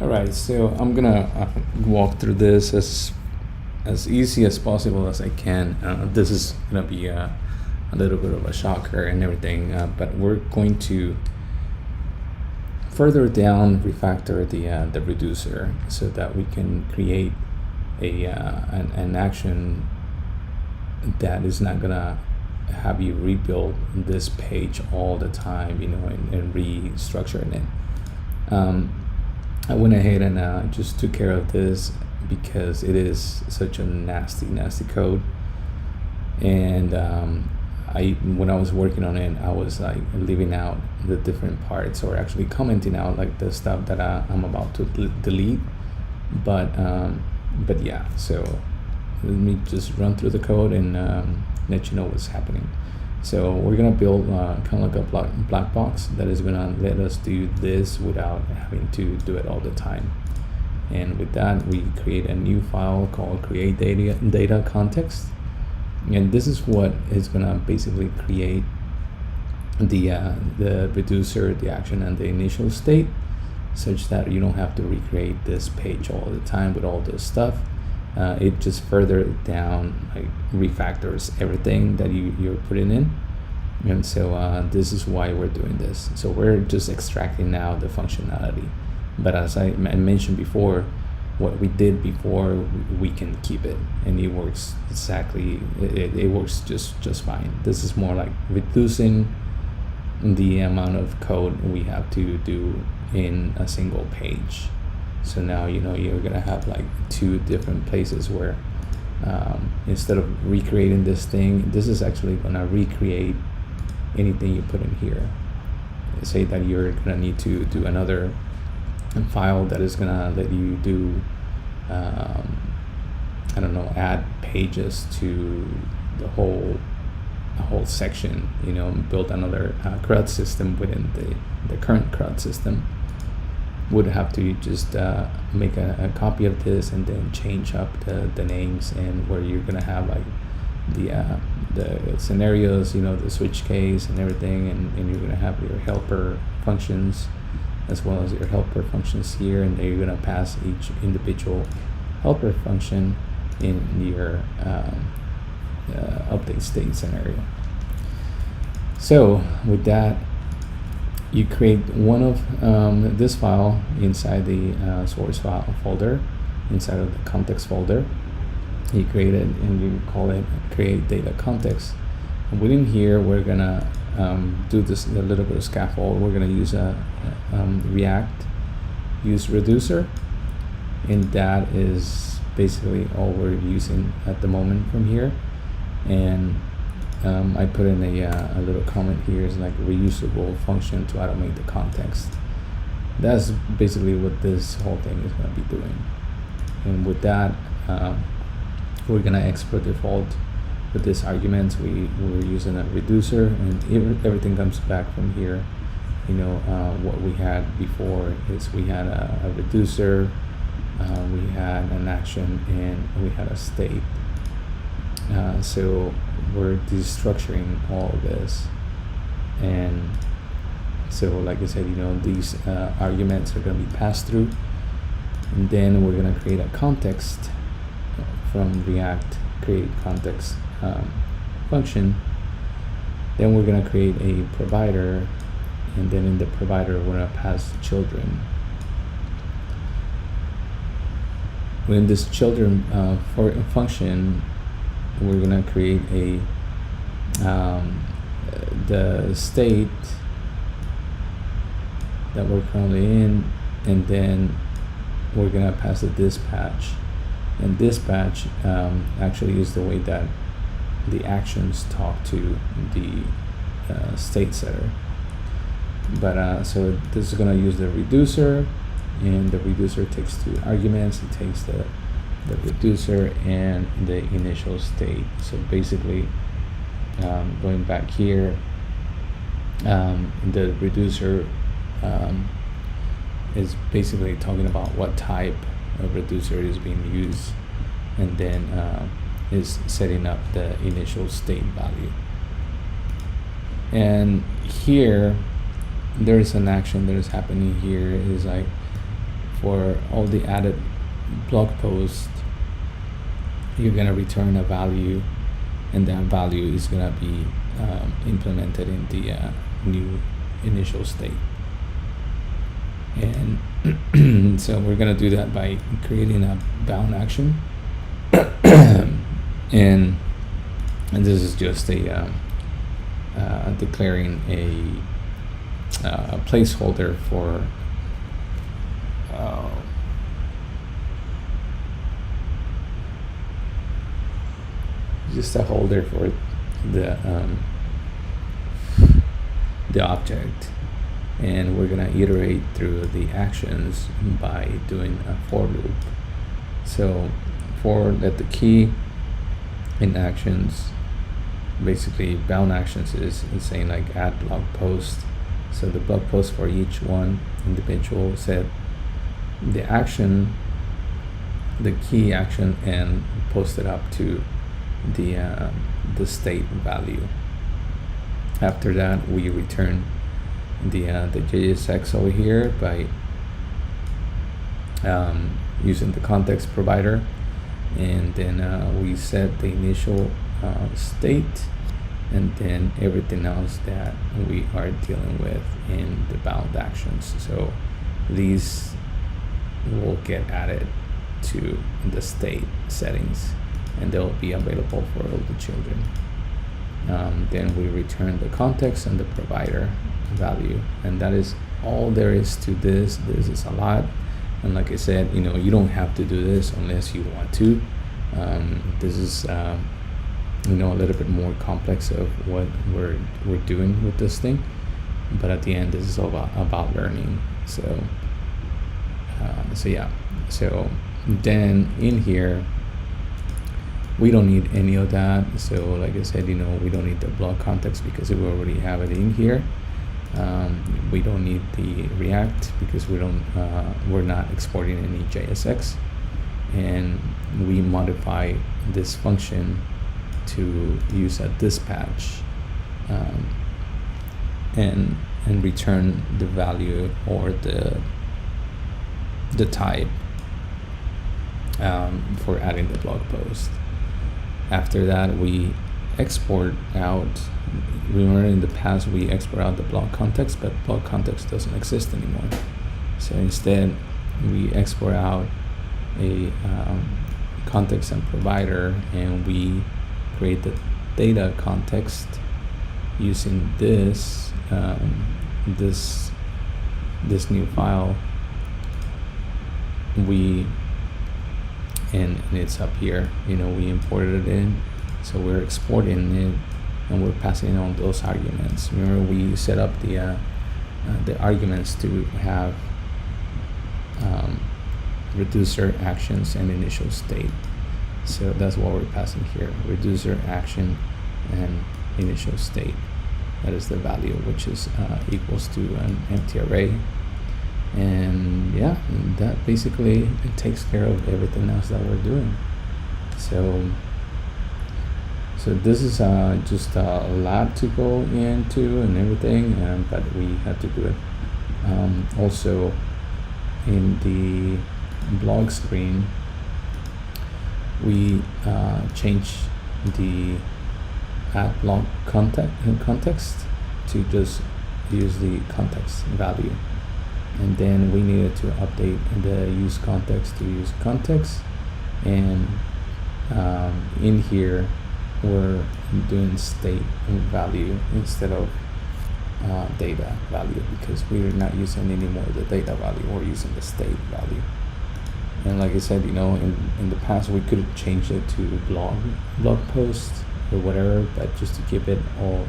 All right, so I'm gonna walk through this as easy as possible as I can. This is gonna be a little bit of a shocker and everything, but we're going to further down refactor the reducer so that we can create an action that is not gonna have you rebuild this page all the time, and restructuring it. I went ahead and just took care of this because it is such a nasty code. And when I was working on it, I was like leaving out the different parts, or actually commenting out like the stuff that I'm about to delete. But yeah, so let me just run through the code and let you know what's happening. So we're gonna build kind of like a black box that is gonna let us do this without having to do it all the time. And with that, we create a new file called create data context. And this is what is gonna basically create the reducer, the action, and the initial state, such that you don't have to recreate this page all the time with all this stuff. It just further down, like refactors everything that you're putting in. And so this is why we're doing this. So we're just extracting now the functionality. But as I mentioned before, what we did before, we can keep it, and it works exactly, it works just fine. This is more like reducing the amount of code we have to do in a single page. So now you're gonna have like two different places where instead of recreating this thing, this is actually gonna recreate anything you put in here. Say that you're gonna need to do another file that is gonna let you do I don't know, add pages to the whole section, build another CRUD system within the current CRUD system. Would have to just make a copy of this and then change up the names, and where you're gonna have like the scenarios, the switch case and everything, and you're gonna have your helper functions as well as your helper functions here, and then you're gonna pass each individual helper function in your update state scenario. So with that, you create one of this file inside the source file folder, inside of the context folder. You create it and you call it create data context. And within here, we're gonna do this a little bit of scaffold. We're gonna use a React use reducer, and that is basically all we're using at the moment from here. And I put in a little comment here, is like reusable function to automate the context. That's basically what this whole thing is going to be doing. And with that, we're going to export default with this argument. We're using a reducer, and everything comes back from here. What we had before is we had a reducer, we had an action, and we had a state. So we're destructuring all of this, and so like I said, these arguments are going to be passed through, and then we're going to create a context from React create context function. Then we're going to create a provider, and then in the provider we're going to pass children. When this children function, we're gonna create the state that we're currently in, and then we're gonna pass the dispatch. And dispatch actually is the way that the actions talk to the state setter. But so this is gonna use the reducer, and the reducer takes two arguments. It takes the reducer and the initial state. So basically, going back here, the reducer is basically talking about what type of reducer is being used, and then is setting up the initial state value. And here, there's an action that is happening here, is like for all the added blog posts, you're gonna return a value, and that value is gonna be implemented in the new initial state. And so we're gonna do that by creating a bound action, and this is just a declaring a placeholder for just a holder for the object, and we're gonna iterate through the actions by doing a for loop. So for that, the key in actions, basically bound actions is saying like add blog post. So the blog post for each one individual set the action, the key action, and post it up to the state value. After that, we return the JSX over here by using the context provider, and then we set the initial state, and then everything else that we are dealing with in the bound actions. So these will get added to the state settings, and they'll be available for all the children. Then we return the context and the provider value, and that is all there is to this. This is a lot, and like I said, you don't have to do this unless you want to. This is a little bit more complex of what we're doing with this thing, but at the end, this is all about learning. So yeah. So then in here, we don't need any of that. So like I said, we don't need the blog context because we already have it in here. We don't need the React because we're not exporting any JSX, and we modify this function to use a dispatch and return the value or the type for adding the blog post. After that, we export out. Remember, in the past we export out the blog context, but blog context doesn't exist anymore. So instead, we export out a context and provider, and we create the data context using this new file. And it's up here. We imported it in, so we're exporting it, and we're passing on those arguments. Remember, we set up the arguments to have reducer actions and initial state. So that's what we're passing here: reducer action and initial state. That is the value, which is equals to an empty array. And yeah, that basically it takes care of everything else that we're doing. So this is just a lot to go into and everything, but we had to do it. Also, in the blog screen, we change the add blog context to just use the context value. And then we needed to update the use context to use context, and in here we're doing state value instead of data value, because we're not using anymore the data value, we're using the state value. And like I said, in the past we could change it to blog post or whatever, but just to keep it all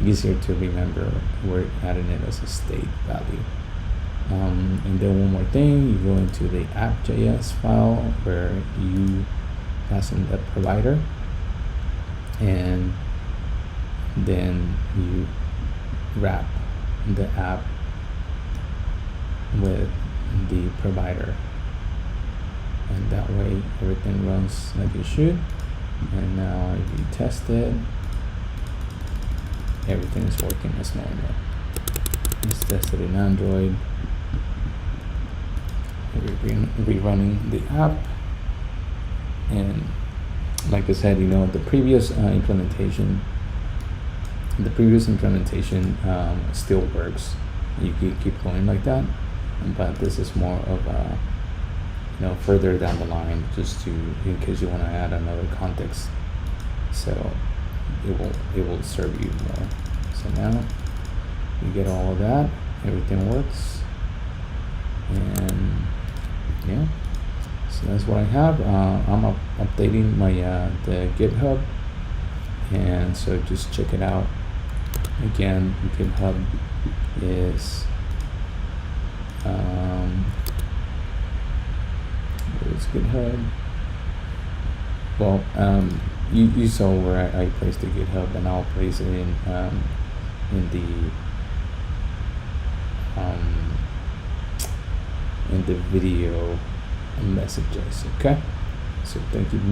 easier to remember, we're adding it as a state value. And then one more thing, you go into the app.js file where you pass in the provider, and then you wrap the app with the provider, and that way everything runs like it should. And now if you test it, everything is working as normal. Let's test it in Android. rerunning the app. And like I said, the previous implementation still works. You keep going like that, but this is more of a further down the line, just in case you want to add another context, so it will serve you more. So now you get all of that, everything works, and yeah, so that's what I have. I'm updating my the GitHub, and so just check it out. Again, GitHub is where's GitHub? Well, you saw where I placed the GitHub, and I'll place it in the video messages. Okay, so thank you much.